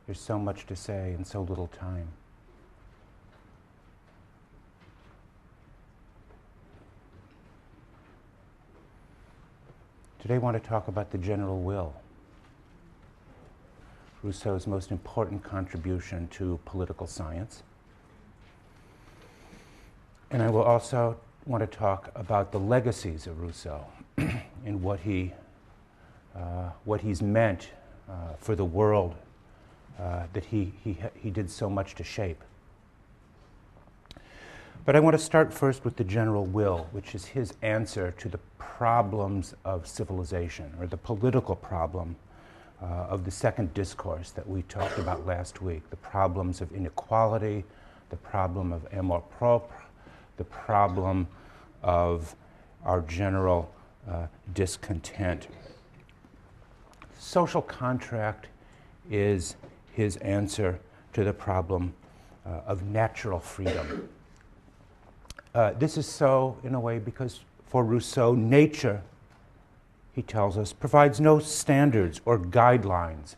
There's so much to say and so little time. Today I want to talk about the general will, Rousseau's most important contribution to political science. And I will also want to talk about the legacies of Rousseau and what he's meant for the world that he did so much to shape. But I want to start first with the general will, which is his answer to the problems of civilization, or the political problem of the second discourse that we talked about last week, the problems of inequality, the problem of amour propre, the problem of our general discontent. Social contract is his answer to the problem of natural freedom. This is so, in a way, because for Rousseau, nature, he tells us, provides no standards or guidelines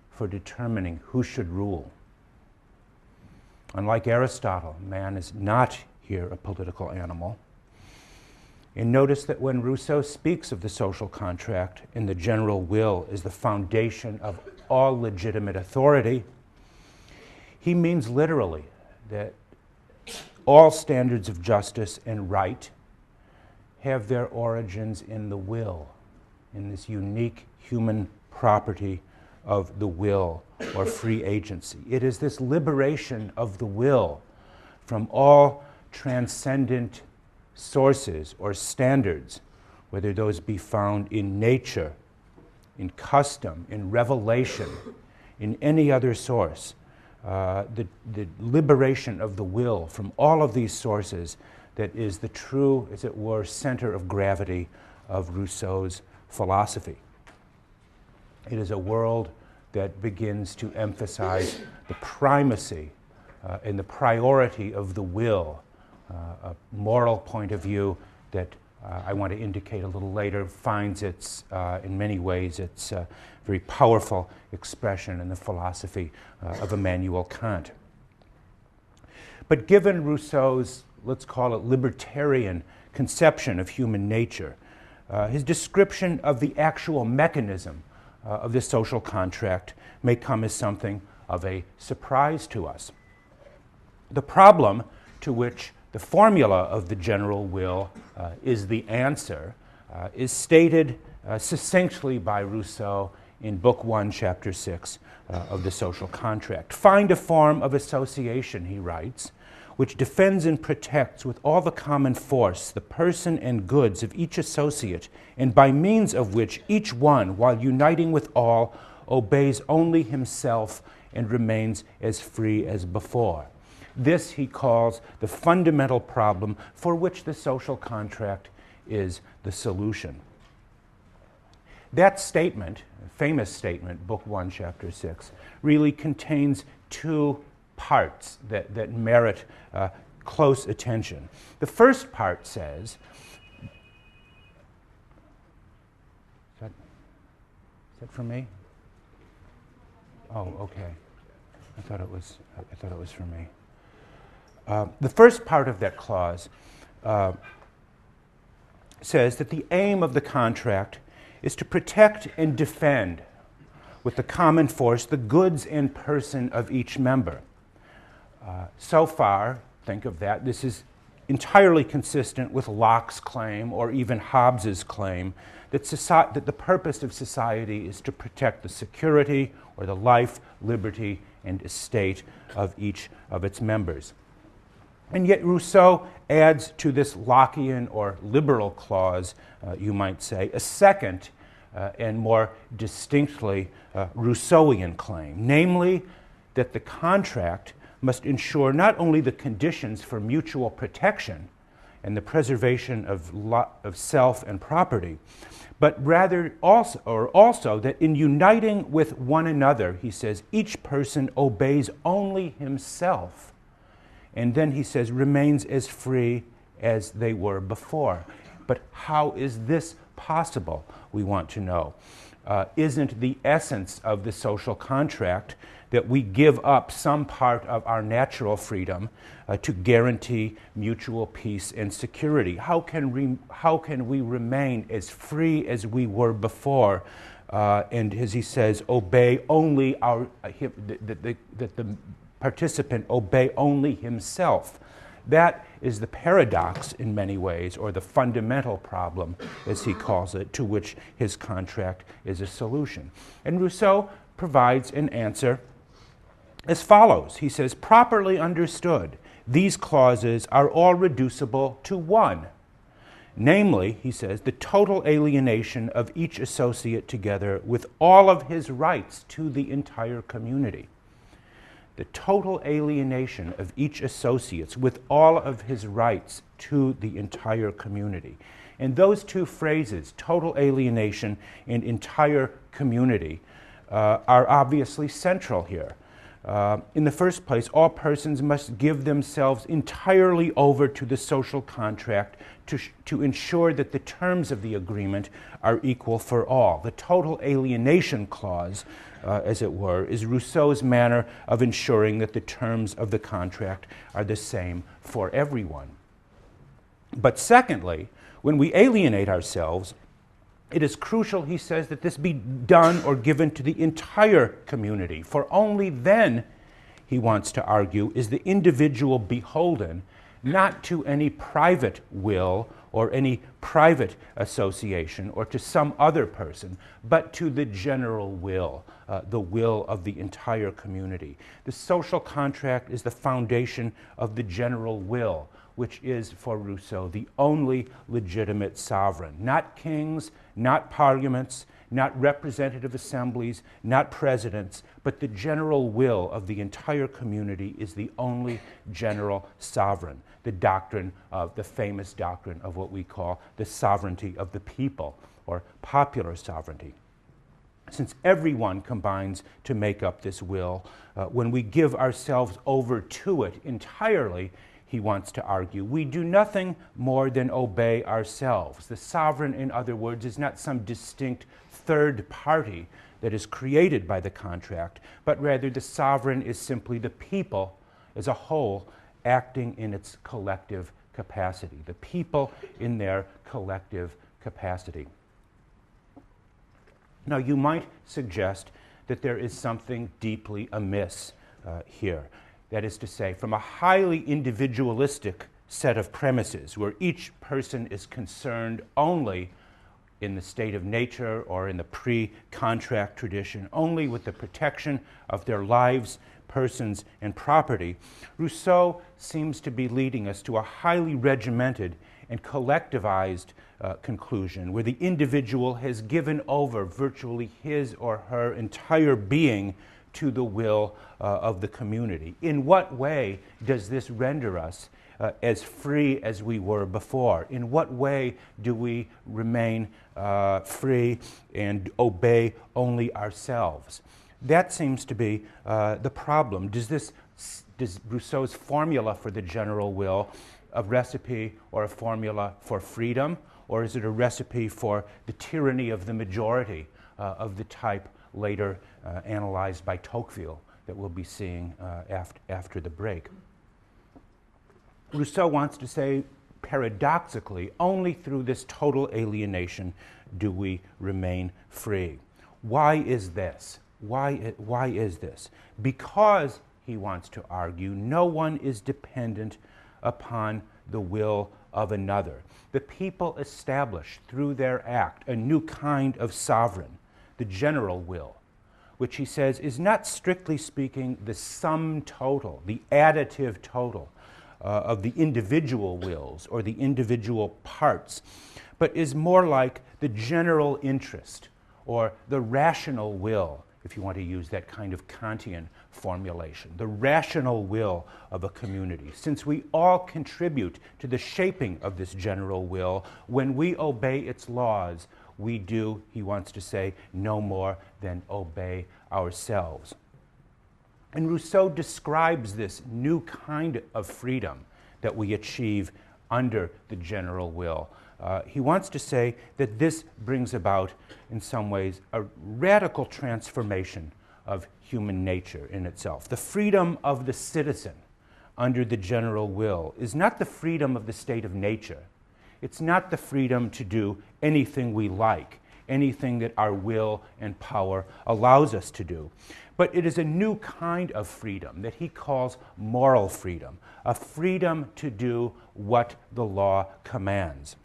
for determining who should rule. Unlike Aristotle, man is not here a political animal. And notice that when Rousseau speaks of the social contract and the general will as the foundation of all legitimate authority, he means literally that all standards of justice and right have their origins in the will, in this unique human property of the will or free agency. It is this liberation of the will from all transcendent sources or standards, whether those be found in nature, in custom, in revelation, in any other source. The liberation of the will from all of these sources that is the true, as it were, center of gravity of Rousseau's philosophy. It is a world that begins to emphasize the primacy and the priority of the will, a moral point of view that I want to indicate a little later finds its, in many ways, its very powerful expression in the philosophy of Immanuel Kant. But given Rousseau's, let's call it, libertarian conception of human nature, his description of the actual mechanism of the social contract may come as something of a surprise to us. The problem to which the formula of the general will is the answer is stated succinctly by Rousseau in Book 1, Chapter 6 of the Social Contract. Find a form of association, he writes, which defends and protects with all the common force the person and goods of each associate, and by means of which each one, while uniting with all, obeys only himself and remains as free as before. This he calls the fundamental problem for which the social contract is the solution. That statement, famous statement, Book 1, Chapter 6, really contains two parts that merit close attention. The first part says, is that for me? Oh, okay. I thought it was for me. The first part of that clause says that the aim of the contract is to protect and defend with the common force the goods and person of each member. So far, think of that, this is entirely consistent with Locke's claim, or even Hobbes's claim, that the purpose of society is to protect the security or the life, liberty, and estate of each of its members. And yet Rousseau adds to this Lockean or liberal clause, you might say, a second and more distinctly Rousseauian claim, namely that the contract must ensure not only the conditions for mutual protection and the preservation of self and property, but rather also that in uniting with one another, he says, each person obeys only himself. And then he says, remains as free as they were before. But how is this possible, we want to know. isn't the essence of the social contract, that we give up some part of our natural freedom to guarantee mutual peace and security? How can we remain as free as we were before? And as he says, obey only that the participant obey only himself. That is the paradox in many ways, or the fundamental problem, as he calls it, to which his contract is a solution. And Rousseau provides an answer as follows. He says, properly understood, these clauses are all reducible to one. Namely, he says, the total alienation of each associate together with all of his rights to the entire community. The total alienation of each associate with all of his rights to the entire community. And those two phrases, total alienation and entire community, are obviously central here. In the first place, all persons must give themselves entirely over to the social contract to ensure that the terms of the agreement are equal for all. The total alienation clause, as it were, is Rousseau's manner of ensuring that the terms of the contract are the same for everyone. But secondly, when we alienate ourselves, it is crucial, he says, that this be done or given to the entire community, for only then, he wants to argue, is the individual beholden not to any private will or any private association or to some other person, but to the general will, the will of the entire community. The social contract is the foundation of the general will, which is, for Rousseau, the only legitimate sovereign. Not kings, not parliaments, not representative assemblies, not presidents, but the general will of the entire community is the only general sovereign. The doctrine of the famous doctrine of what we call the sovereignty of the people, or popular sovereignty. Since everyone combines to make up this will, when we give ourselves over to it entirely, he wants to argue, we do nothing more than obey ourselves. The sovereign, in other words, is not some distinct third party that is created by the contract, but rather the sovereign is simply the people as a whole acting in its collective capacity. The people in their collective capacity. Now, you might suggest that there is something deeply amiss here. That is to say, from a highly individualistic set of premises where each person is concerned only in the state of nature or in the pre-contract tradition, only with the protection of their lives, persons, and property, Rousseau seems to be leading us to a highly regimented and collectivized conclusion where the individual has given over virtually his or her entire being to the will of the community. In what way does this render us as free as we were before? In what way do we remain free and obey only ourselves? That seems to be the problem. Does Rousseau's formula for the general will a recipe or a formula for freedom, or is it a recipe for the tyranny of the majority of the type later analyzed by Tocqueville that we'll be seeing after the break? Rousseau wants to say, paradoxically, only through this total alienation do we remain free. Why is this? Why is this? Because, he wants to argue, no one is dependent upon the will of another. The people establish through their act a new kind of sovereign, the general will, which he says is not strictly speaking the sum total, the additive total of the individual wills or the individual parts, but is more like the general interest or the rational will, if you want to use that kind of Kantian formulation, the rational will of a community. Since we all contribute to the shaping of this general will, when we obey its laws, we do, he wants to say, no more than obey ourselves. And Rousseau describes this new kind of freedom that we achieve under the general will He wants to say that this brings about, in some ways, a radical transformation of human nature in itself. The freedom of the citizen under the general will is not the freedom of the state of nature. It's not the freedom to do anything we like, anything that our will and power allows us to do. But it is a new kind of freedom that he calls moral freedom, a freedom to do what the law commands.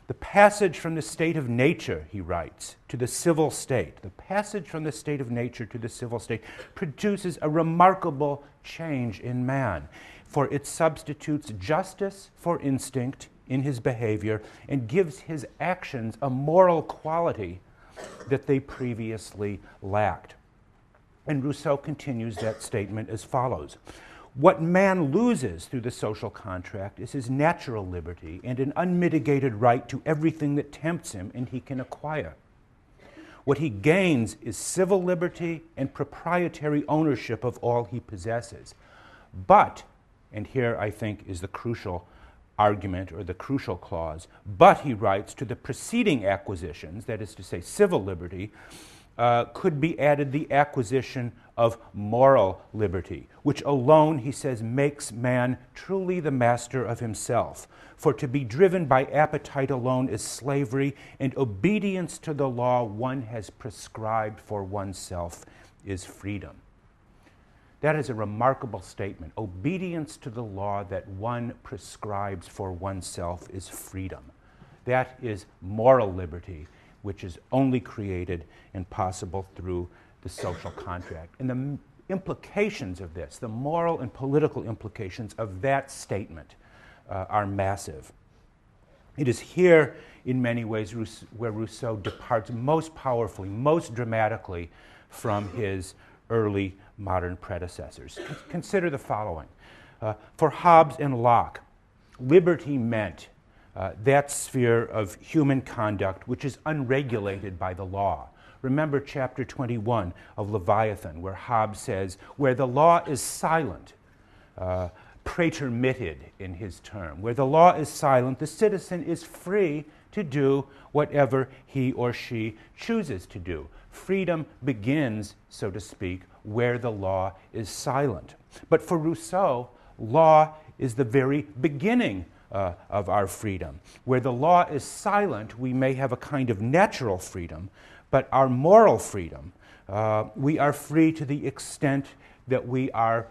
The passage from the state of nature, he writes, to the civil state, the passage from the state of nature to the civil state produces a remarkable change in man, for it substitutes justice for instinct in his behavior and gives his actions a moral quality that they previously lacked. And Rousseau continues that statement as follows: what man loses through the social contract is his natural liberty and an unmitigated right to everything that tempts him and he can acquire. What he gains is civil liberty and proprietary ownership of all he possesses. But, and here I think is the crucial argument or the crucial clause, but, he writes, to the preceding acquisitions, that is to say civil liberty, could be added the acquisition of moral liberty, which alone, he says, makes man truly the master of himself. For to be driven by appetite alone is slavery, and obedience to the law one has prescribed for oneself is freedom. That is a remarkable statement. Obedience to the law that one prescribes for oneself is freedom. That is moral liberty, which is only created and possible through the social contract. And the implications of this, the moral and political implications of that statement, are massive. It is here, in many ways, where Rousseau departs most powerfully, most dramatically from his early modern predecessors. Consider the following. For Hobbes and Locke, liberty meant that sphere of human conduct which is unregulated by the law. Remember chapter 21 of Leviathan, where Hobbes says, where the law is silent, pretermitted in his term, where the law is silent, the citizen is free to do whatever he or she chooses to do. Freedom begins, so to speak, where the law is silent. But for Rousseau, law is the very beginning of our freedom. Where the law is silent, we may have a kind of natural freedom, but our moral freedom, we are free to the extent that we are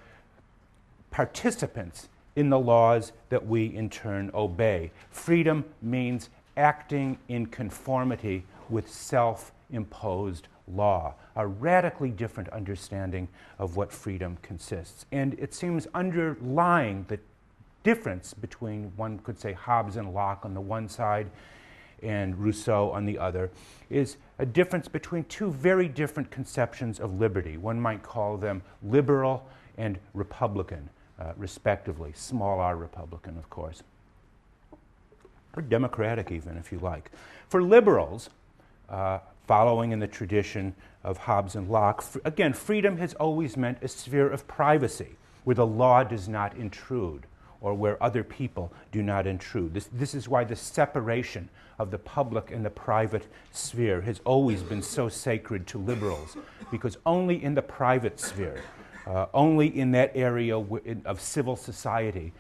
participants in the laws that we in turn obey. Freedom means acting in conformity with self-imposed law, a radically different understanding of what freedom consists. And it seems underlying the difference between, one could say, Hobbes and Locke on the one side and Rousseau on the other, is a difference between two very different conceptions of liberty. One might call them liberal and republican, respectively, small r republican, of course, or democratic even, if you like. For liberals, following in the tradition of Hobbes and Locke, again, freedom has always meant a sphere of privacy, where the law does not intrude, or where other people do not intrude. This is why the separation of the public and the private sphere has always been so sacred to liberals, because only in the private sphere, only in that area of civil society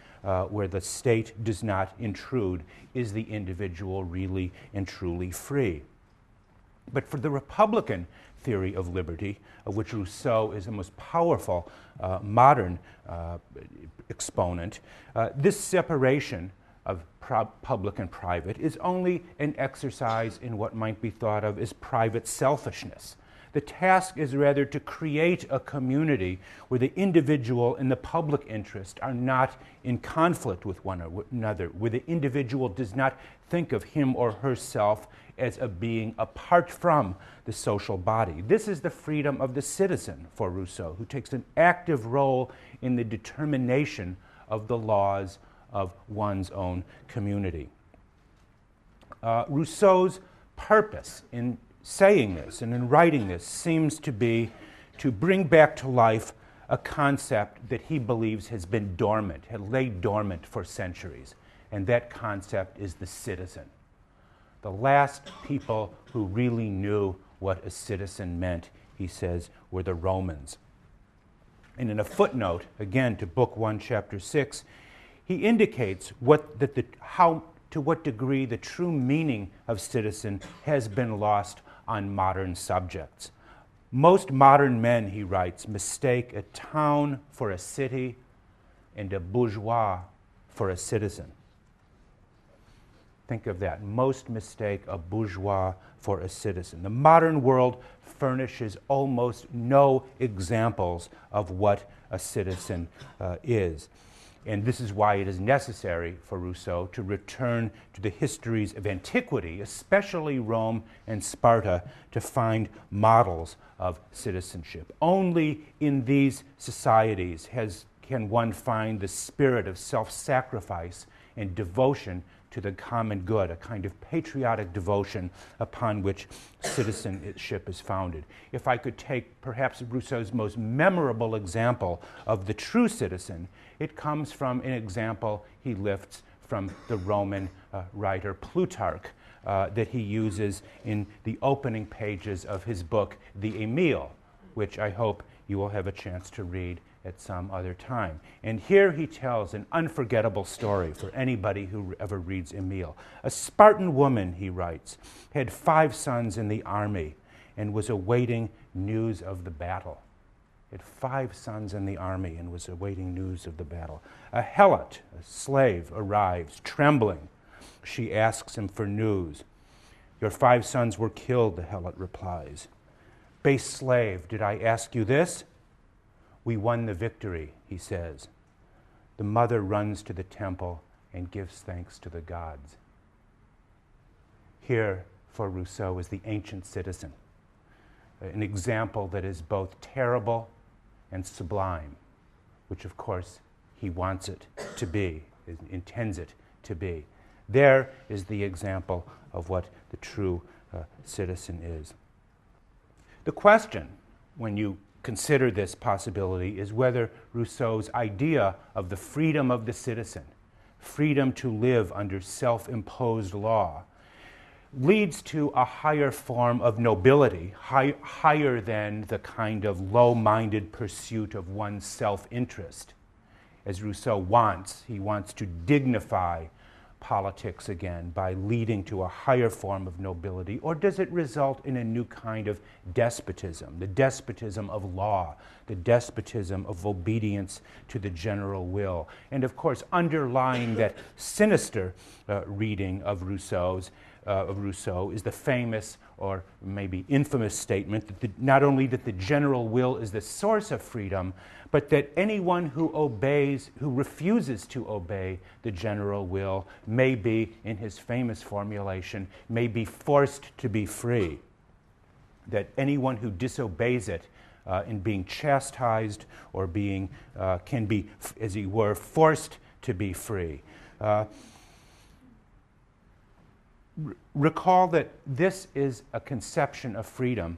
where the state does not intrude, is the individual really and truly free. But for the Republican theory of liberty, of which Rousseau is the most powerful modern exponent, this separation of public and private is only an exercise in what might be thought of as private selfishness. The task is rather to create a community where the individual and the public interest are not in conflict with one another, where the individual does not think of him or herself as a being apart from the social body. This is the freedom of the citizen for Rousseau, who takes an active role in the determination of the laws of one's own community. Rousseau's purpose in saying this and in writing this seems to be to bring back to life a concept that he believes has been dormant, had laid dormant for centuries, and that concept is the citizen. The last people who really knew what a citizen meant, he says, were the Romans. And in a footnote, again, to Book 1, Chapter 6, he indicates to what degree the true meaning of citizen has been lost on modern subjects. Most modern men, he writes, mistake a town for a city and a bourgeois for a citizen. Think of that. Most mistake a bourgeois for a citizen. The modern world furnishes almost no examples of what a citizen is. And this is why it is necessary for Rousseau to return to the histories of antiquity, especially Rome and Sparta, to find models of citizenship. Only in these societies can one find the spirit of self-sacrifice and devotion to the common good, a kind of patriotic devotion upon which citizenship is founded. If I could take perhaps Rousseau's most memorable example of the true citizen, it comes from an example he lifts from the Roman writer Plutarch that he uses in the opening pages of his book, the Emile, which I hope you will have a chance to read at some other time. And here he tells an unforgettable story for anybody who ever reads Emile. A Spartan woman, he writes, had 5 sons in the army and was awaiting news of the battle. Had 5 sons in the army and was awaiting news of the battle. A helot, a slave, arrives, trembling. She asks him for news. "Your 5 sons were killed," the helot replies. "Base slave, did I ask you this?" "We won the victory," he says. The mother runs to the temple and gives thanks to the gods. Here, for Rousseau, is the ancient citizen, an example that is both terrible and sublime, which of course he wants it to be, intends it to be. There is the example of what the true citizen is. The question, when you consider this possibility, is whether Rousseau's idea of the freedom of the citizen, freedom to live under self-imposed law, leads to a higher form of nobility, higher than the kind of low-minded pursuit of one's self-interest. As Rousseau wants, he wants to dignify politics again by leading to a higher form of nobility, or does it result in a new kind of despotism, the despotism of law, the despotism of obedience to the general will? And of course, underlying that sinister reading of Rousseau is the famous, or maybe infamous, statement that not only that the general will is the source of freedom, but that anyone who refuses to obey the general will may be, in his famous formulation, may be forced to be free. That anyone who disobeys it in being chastised or can be, as he were, forced to be free. Recall that this is a conception of freedom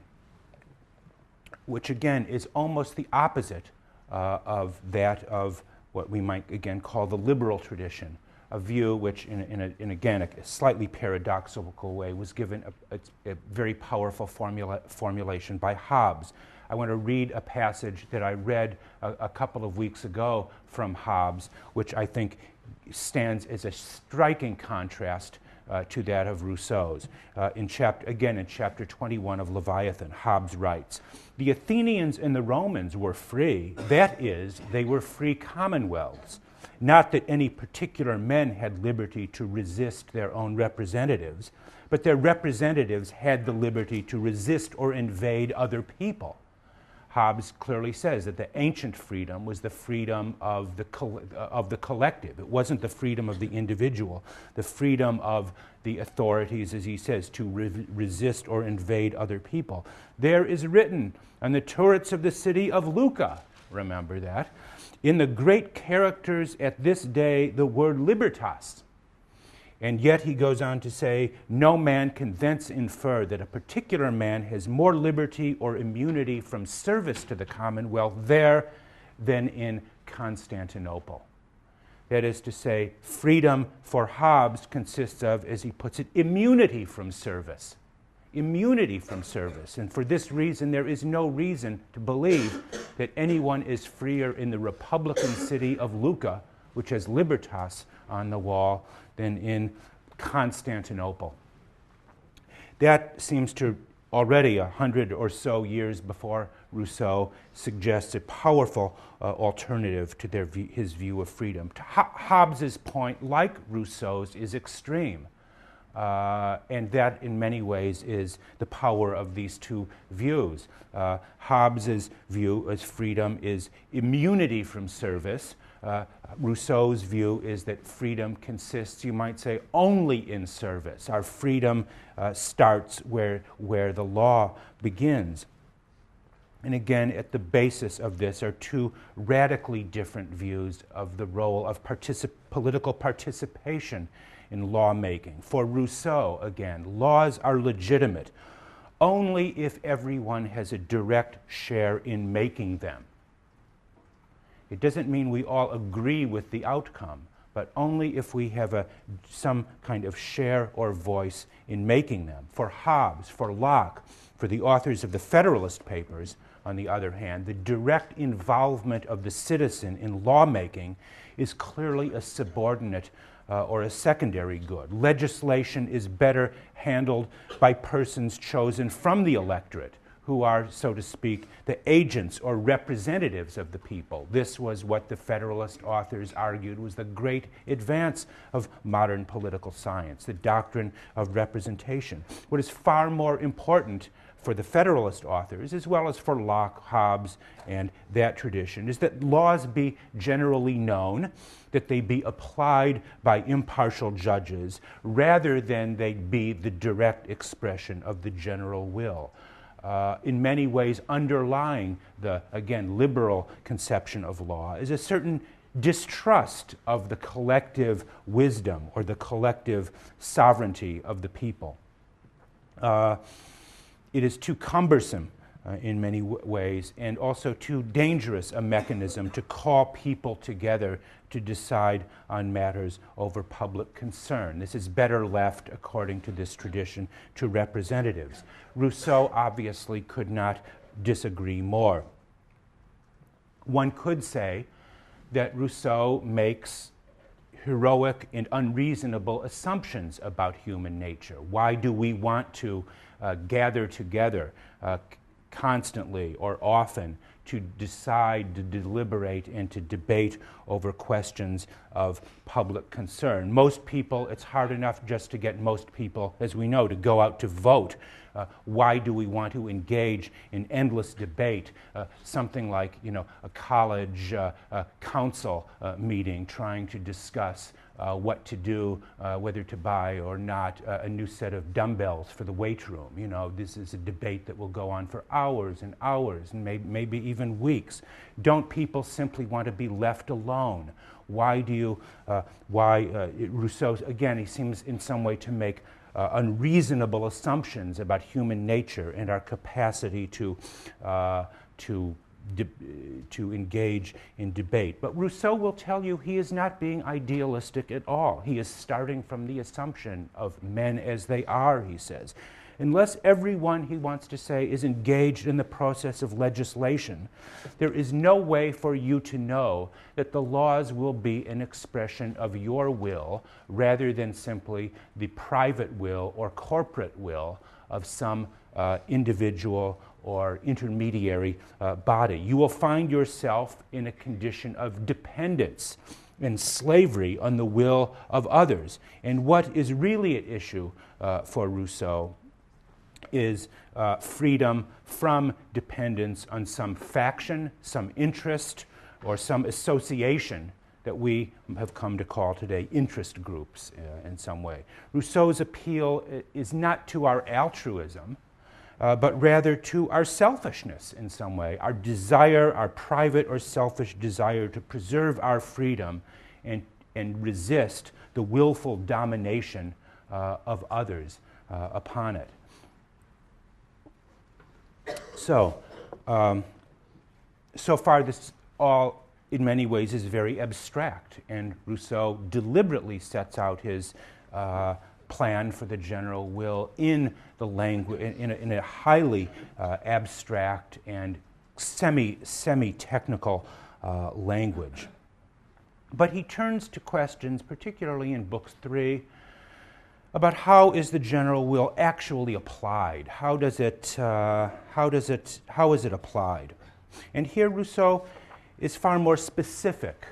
which again is almost the opposite of that of what we might again call the liberal tradition, a view which in again a slightly paradoxical way was given a very powerful formulation by Hobbes. I want to read a passage that I read a couple of weeks ago from Hobbes, which I think stands as a striking contrast to that of Rousseau's. In chapter 21 of Leviathan, Hobbes writes, "The Athenians and the Romans were free, that is, they were free commonwealths. Not that any particular men had liberty to resist their own representatives, but their representatives had the liberty to resist or invade other people." Hobbes clearly says that the ancient freedom was the freedom of the collective. It wasn't the freedom of the individual, the freedom of the authorities, as he says, to resist or invade other people. There is written on the turrets of the city of Lucca, remember that, in the great characters at this day, the word libertas. And yet he goes on to say, no man can thence infer that a particular man has more liberty or immunity from service to the commonwealth there than in Constantinople. That is to say, freedom for Hobbes consists of, as he puts it, immunity from service. Immunity from service. And for this reason, there is no reason to believe that anyone is freer in the Republican city of Lucca, which has libertas on the wall, than in Constantinople. That seems to already 100 or so years before Rousseau suggests a powerful alternative to his view of freedom. Hobbes's point, like Rousseau's, is extreme. And that, in many ways, is the power of these two views. Hobbes's view as freedom is immunity from service. Rousseau's view is that freedom consists, you might say, only in service. Our freedom starts where the law begins. And again, at the basis of this are two radically different views of the role of political participation in lawmaking. For Rousseau, again, laws are legitimate only if everyone has a direct share in making them. It doesn't mean we all agree with the outcome, but only if we have some kind of share or voice in making them. For Hobbes, for Locke, for the authors of the Federalist Papers, on the other hand, the direct involvement of the citizen in lawmaking is clearly a subordinate or a secondary good. Legislation is better handled by persons chosen from the electorate, who are, so to speak, the agents or representatives of the people. This was what the Federalist authors argued was the great advance of modern political science, the doctrine of representation. What is far more important for the Federalist authors, as well as for Locke, Hobbes, and that tradition, is that laws be generally known, that they be applied by impartial judges, rather than they be the direct expression of the general will. In many ways, underlying the, again, liberal conception of law is a certain distrust of the collective wisdom or the collective sovereignty of the people. It is too cumbersome in many ways, and also too dangerous a mechanism to call people together to decide on matters over public concern. This is better left, according to this tradition, to representatives. Rousseau obviously could not disagree more. One could say that Rousseau makes heroic and unreasonable assumptions about human nature. Why do we want to gather together constantly or often to decide, to deliberate, and to debate over questions of public concern? Most people, it's hard enough just to get most people, as we know, to go out to vote. Why do we want to engage in endless debate, something like, a college council meeting trying to discuss what to do, whether to buy or not a new set of dumbbells for the weight room? This is a debate that will go on for hours and hours and maybe even weeks. Don't people simply want to be left alone? Rousseau, again, he seems in some way to make unreasonable assumptions about human nature and our capacity to engage in debate. But Rousseau will tell you he is not being idealistic at all. He is starting from the assumption of men as they are, he says. Unless everyone, he wants to say, is engaged in the process of legislation, there is no way for you to know that the laws will be an expression of your will rather than simply the private will or corporate will of some individual or intermediary body. You will find yourself in a condition of dependence and slavery on the will of others. And what is really at issue for Rousseau is freedom from dependence on some faction, some interest, or some association that we have come to call today interest groups in some way. Rousseau's appeal is not to our altruism, but rather to our selfishness in some way, our desire, our private or selfish desire to preserve our freedom and resist the willful domination of others upon it. So, so far this all in many ways is very abstract, and Rousseau deliberately sets out his plan for the general will in the language, in a highly abstract and semi-technical language. But he turns to questions, particularly in Book 3, about how is the general will actually applied? How is it applied? And here Rousseau is far more specific,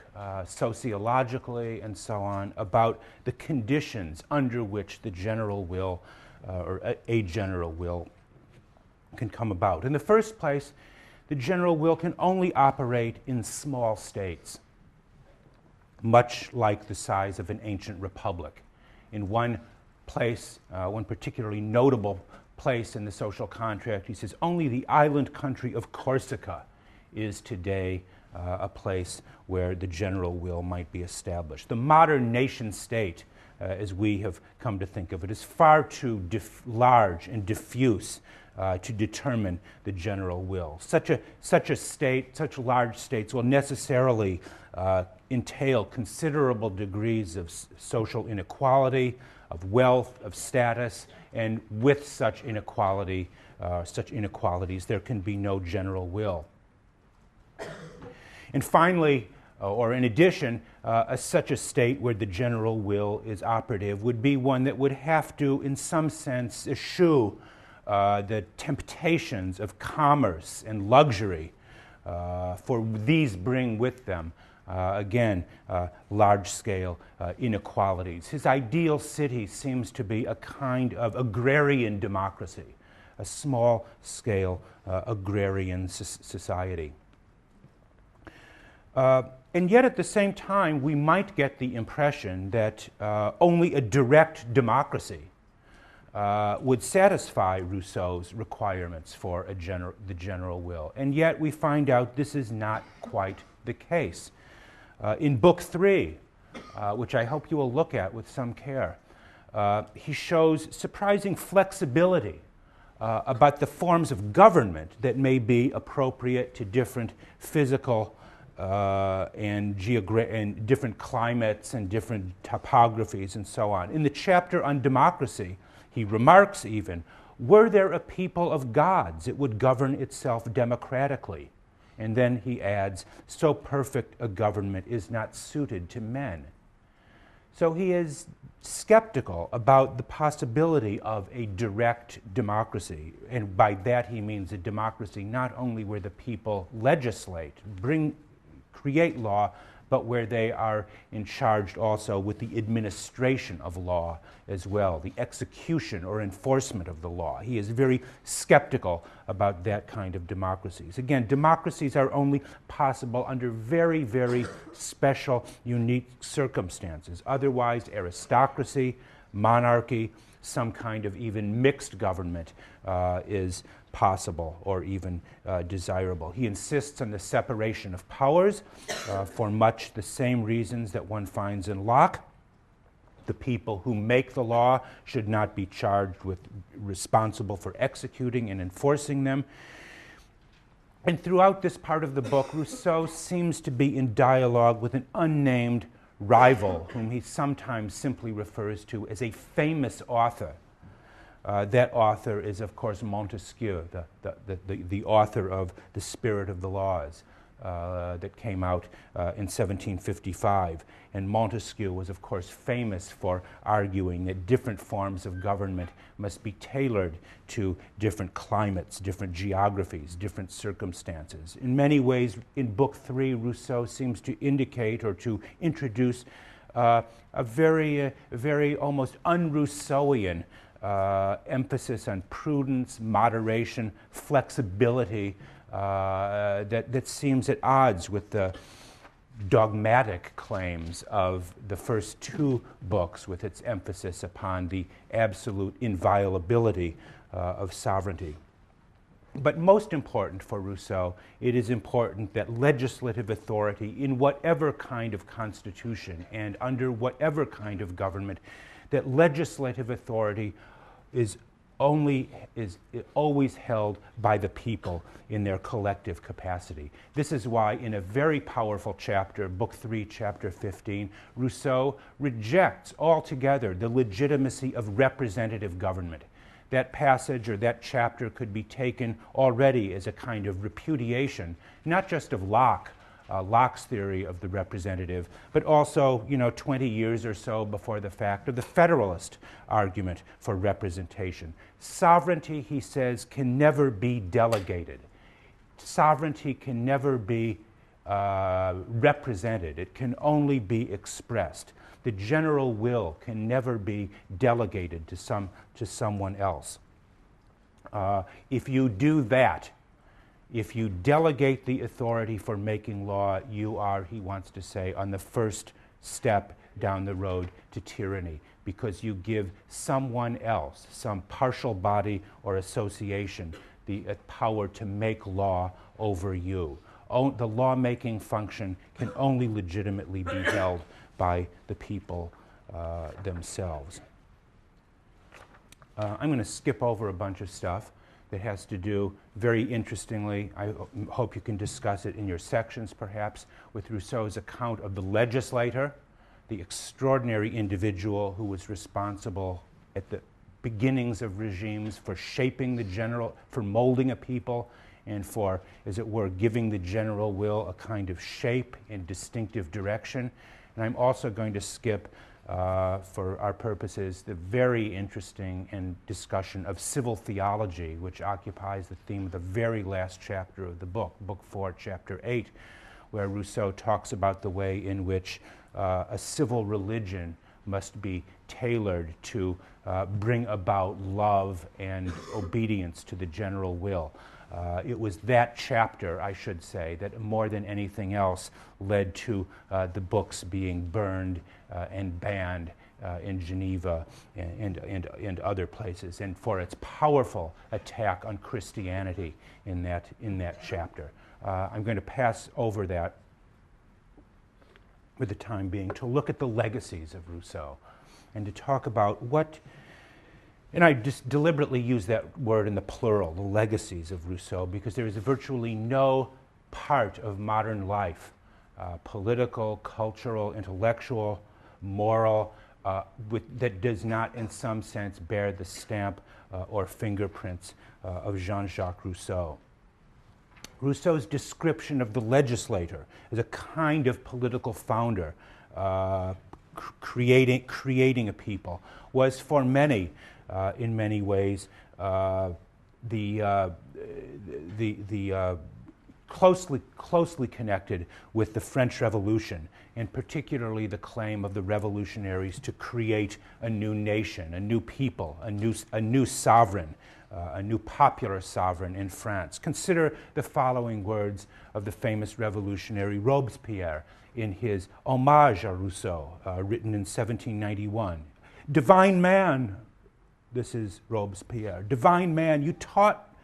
sociologically and so on, about the conditions under which the general will, or a general will, can come about. In the first place, the general will can only operate in small states, much like the size of an ancient republic. In one place, one particularly notable place in the social contract, he says, only the island country of Corsica is today a place where the general will might be established. The modern nation state, as we have come to think of it, is far too large and diffuse to determine the general will. Such large states will necessarily entail considerable degrees of social inequality, of wealth, of status, and with such inequalities, there can be no general will. And finally, or in addition, such a state where the general will is operative would be one that would have to, in some sense, eschew the temptations of commerce and luxury, for these bring with them, large-scale inequalities. His ideal city seems to be a kind of agrarian democracy, a small-scale agrarian society. And yet at the same time, we might get the impression that only a direct democracy would satisfy Rousseau's requirements for the general will. And yet we find out this is not quite the case. In Book 3, which I hope you will look at with some care, he shows surprising flexibility about the forms of government that may be appropriate to different physical and different climates and different topographies and so on. In the chapter on democracy, he remarks even, were there a people of gods, it would govern itself democratically. And then he adds, so perfect a government is not suited to men. So he is skeptical about the possibility of a direct democracy. And by that he means a democracy not only where the people legislate, create law, but where they are in charge also with the administration of law as well, the execution or enforcement of the law. He is very skeptical about that kind of democracies. Again, democracies are only possible under very, very special, unique circumstances. Otherwise, aristocracy, monarchy, some kind of even mixed government is possible or even desirable. He insists on the separation of powers for much the same reasons that one finds in Locke. The people who make the law should not be charged with responsible for executing and enforcing them. And throughout this part of the book, Rousseau seems to be in dialogue with an unnamed rival whom he sometimes simply refers to as a famous author. That author is, of course, Montesquieu, the author of The Spirit of the Laws that came out in 1755. And Montesquieu was, of course, famous for arguing that different forms of government must be tailored to different climates, different geographies, different circumstances. In many ways, in Book 3, Rousseau seems to indicate or to introduce a very almost un-Rousseauian emphasis on prudence, moderation, flexibility that seems at odds with the dogmatic claims of the first two books, with its emphasis upon the absolute inviolability of sovereignty. But most important for Rousseau, it is important that legislative authority in whatever kind of constitution and under whatever kind of government, that legislative authority is is always held by the people in their collective capacity. This is why in a very powerful chapter, Book 3, Chapter 15, Rousseau rejects altogether the legitimacy of representative government. That passage or that chapter could be taken already as a kind of repudiation, not just of Locke's theory of the representative, but also, 20 years or so before the fact, of the Federalist argument for representation. Sovereignty, he says, can never be delegated. Sovereignty can never be represented. It can only be expressed. The general will can never be delegated to someone else. If you do that, if you delegate the authority for making law, you are, he wants to say, on the first step down the road to tyranny, because you give someone else, some partial body or association, the power to make law over you. The lawmaking function can only legitimately be held by the people themselves. I'm going to skip over a bunch of stuff that has to do, very interestingly, I hope you can discuss it in your sections perhaps, with Rousseau's account of the legislator, the extraordinary individual who was responsible at the beginnings of regimes for shaping for molding a people, and for, as it were, giving the general will a kind of shape and distinctive direction. And I'm also going to skip, for our purposes, the very interesting discussion of civil theology, which occupies the theme of the very last chapter of the book, Book 4, Chapter 8, where Rousseau talks about the way in which a civil religion must be tailored to bring about love and obedience to the general will. It was that chapter, I should say, that more than anything else led to the books being burned and banned in Geneva and other places, and for its powerful attack on Christianity in that chapter. I'm going to pass over that for the time being to look at the legacies of Rousseau and to talk about what. And I just deliberately use that word in the plural, the legacies of Rousseau, because there is virtually no part of modern life, political, cultural, intellectual, moral, that does not in some sense bear the stamp or fingerprints of Jean-Jacques Rousseau. Rousseau's description of the legislator as a kind of political founder, creating a people, was for many, in many ways, closely connected with the French Revolution, and particularly the claim of the revolutionaries to create a new nation, a new people, a new sovereign, a new popular sovereign in France. Consider the following words of the famous revolutionary Robespierre in his Hommage à Rousseau, written in 1791. "Divine man," this is Robespierre, "divine man, you taught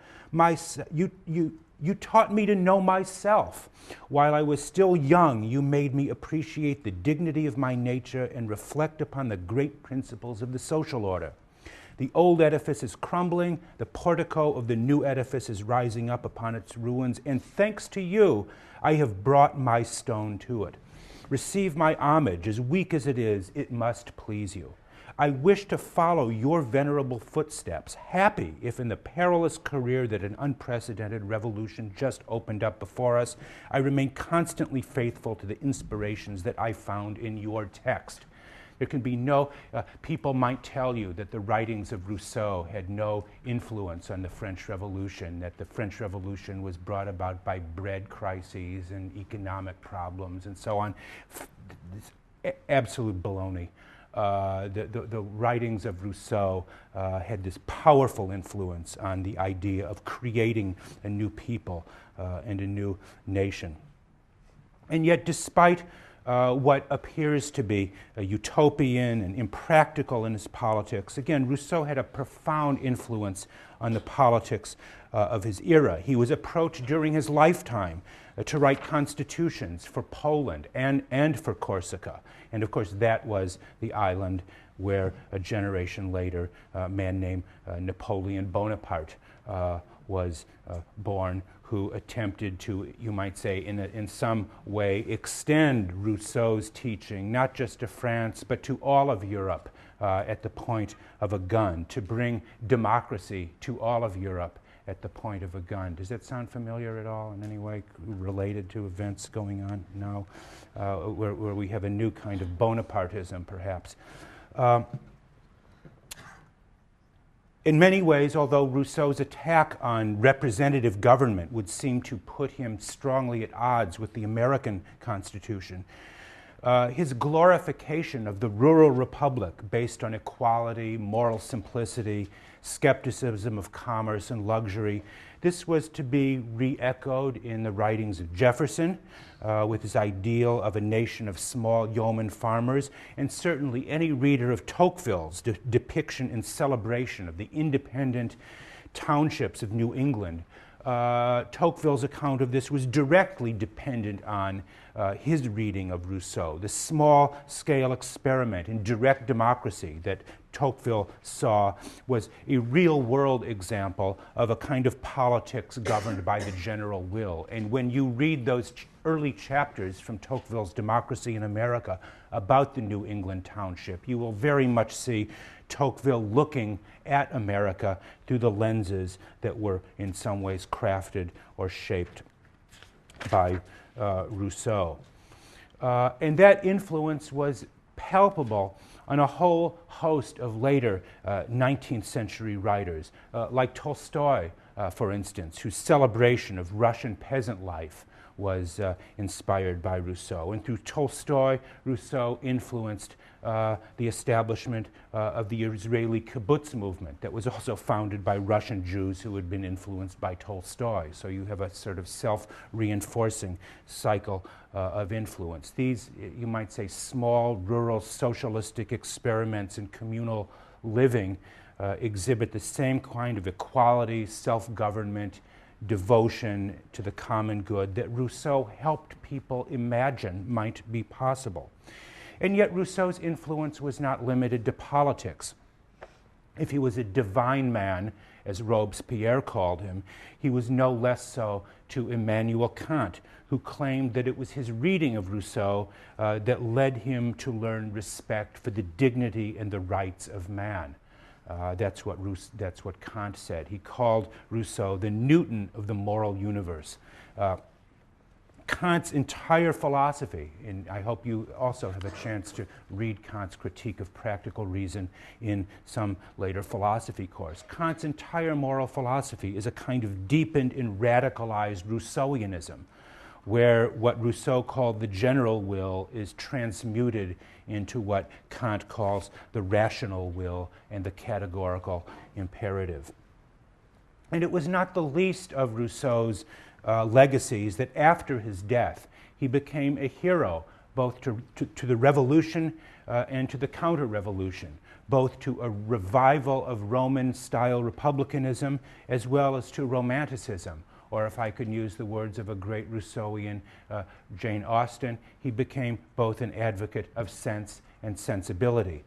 me to know myself. While I was still young, you made me appreciate the dignity of my nature and reflect upon the great principles of the social order. The old edifice is crumbling, the portico of the new edifice is rising up upon its ruins, and thanks to you, I have brought my stone to it. Receive my homage, as weak as it is, it must please you. I wish to follow your venerable footsteps, happy if in the perilous career that an unprecedented revolution just opened up before us, I remain constantly faithful to the inspirations that I found in your text." There can be no, people might tell you that the writings of Rousseau had no influence on the French Revolution, that the French Revolution was brought about by bread crises and economic problems and so on. It's absolute baloney. The writings of Rousseau had this powerful influence on the idea of creating a new people and a new nation. And yet, despite what appears to be a utopian and impractical in his politics, again, Rousseau had a profound influence on the politics of his era. He was approached during his lifetime to write constitutions for Poland and for Corsica. And of course, that was the island where a generation later a man named Napoleon Bonaparte was born, who attempted to, you might say, in some way extend Rousseau's teaching, not just to France, but to all of Europe at the point of a gun, to bring democracy to all of Europe at the point of a gun. Does that sound familiar at all in any way related to events going on now, where we have a new kind of Bonapartism, perhaps? In many ways, although Rousseau's attack on representative government would seem to put him strongly at odds with the American Constitution, his glorification of the rural republic based on equality, moral simplicity, skepticism of commerce and luxury, this was to be re-echoed in the writings of Jefferson, with his ideal of a nation of small yeoman farmers, and certainly any reader of Tocqueville's depiction and celebration of the independent townships of New England. Tocqueville's account of this was directly dependent on his reading of Rousseau, the small-scale experiment in direct democracy that Tocqueville saw was a real-world example of a kind of politics governed by the general will. And when you read those early chapters from Tocqueville's Democracy in America about the New England township, you will very much see Tocqueville looking at America through the lenses that were in some ways crafted or shaped by Rousseau. And that influence was palpable on a whole host of later 19th century writers, like Tolstoy, for instance, whose celebration of Russian peasant life was inspired by Rousseau. And through Tolstoy, Rousseau influenced the establishment of the Israeli kibbutz movement that was also founded by Russian Jews who had been influenced by Tolstoy. So you have a sort of self-reinforcing cycle of influence. These, you might say, small, rural, socialistic experiments in communal living exhibit the same kind of equality, self-government, devotion to the common good that Rousseau helped people imagine might be possible. And yet Rousseau's influence was not limited to politics. If he was a divine man, as Robespierre called him, he was no less so to Immanuel Kant, who claimed that it was his reading of Rousseau that led him to learn respect for the dignity and the rights of man. That's what Kant said. He called Rousseau the Newton of the moral universe. Kant's entire philosophy, and I hope you also have a chance to read Kant's Critique of Practical Reason in some later philosophy course. Kant's entire moral philosophy is a kind of deepened and radicalized Rousseauianism, where what Rousseau called the general will is transmuted into what Kant calls the rational will and the categorical imperative. And it was not the least of Rousseau's legacies that after his death he became a hero both to the revolution and to the counter-revolution, both to a revival of Roman-style republicanism as well as to Romanticism. Or if I could use the words of a great Rousseauian, Jane Austen, he became both an advocate of sense and sensibility.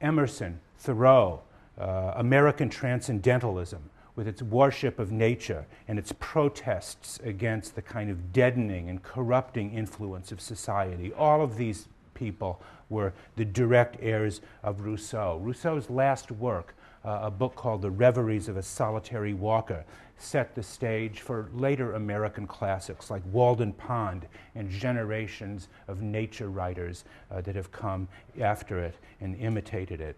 Emerson, Thoreau, American transcendentalism, with its worship of nature and its protests against the kind of deadening and corrupting influence of society. All of these people were the direct heirs of Rousseau. Rousseau's last work, a book called The Reveries of a Solitary Walker, set the stage for later American classics like Walden Pond and generations of nature writers that have come after it and imitated it.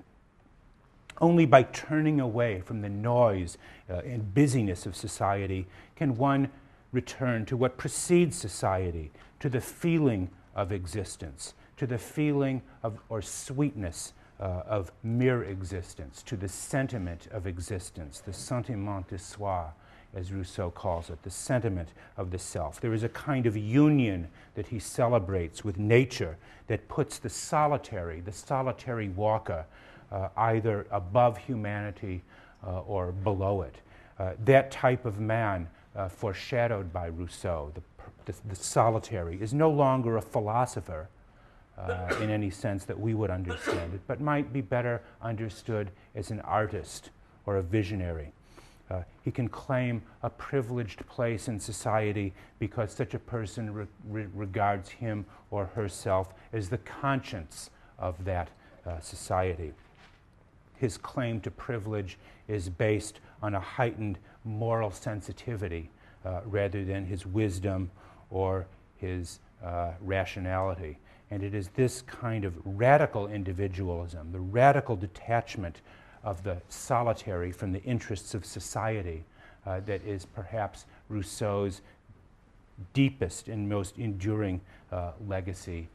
Only by turning away from the noise and busyness of society can one return to what precedes society, to the feeling of existence, to the feeling of, or sweetness of mere existence, to the sentiment of existence, the sentiment de soi, as Rousseau calls it, the sentiment of the self. There is a kind of union that he celebrates with nature that puts the solitary walker, either above humanity or below it. That type of man, foreshadowed by Rousseau, the solitary, is no longer a philosopher, in any sense that we would understand it, but might be better understood as an artist or a visionary. He can claim a privileged place in society because such a person regards him or herself as the conscience of that society. His claim to privilege is based on a heightened moral sensitivity rather than his wisdom or his rationality. And it is this kind of radical individualism, the radical detachment of the solitary from the interests of society that is perhaps Rousseau's deepest and most enduring legacy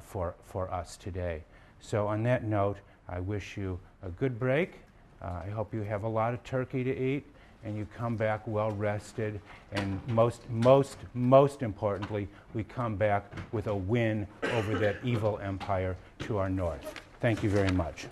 for us today. So on that note, I wish you a good break. I hope you have a lot of turkey to eat and you come back well rested, and most importantly, we come back with a win over that evil empire to our north. Thank you very much.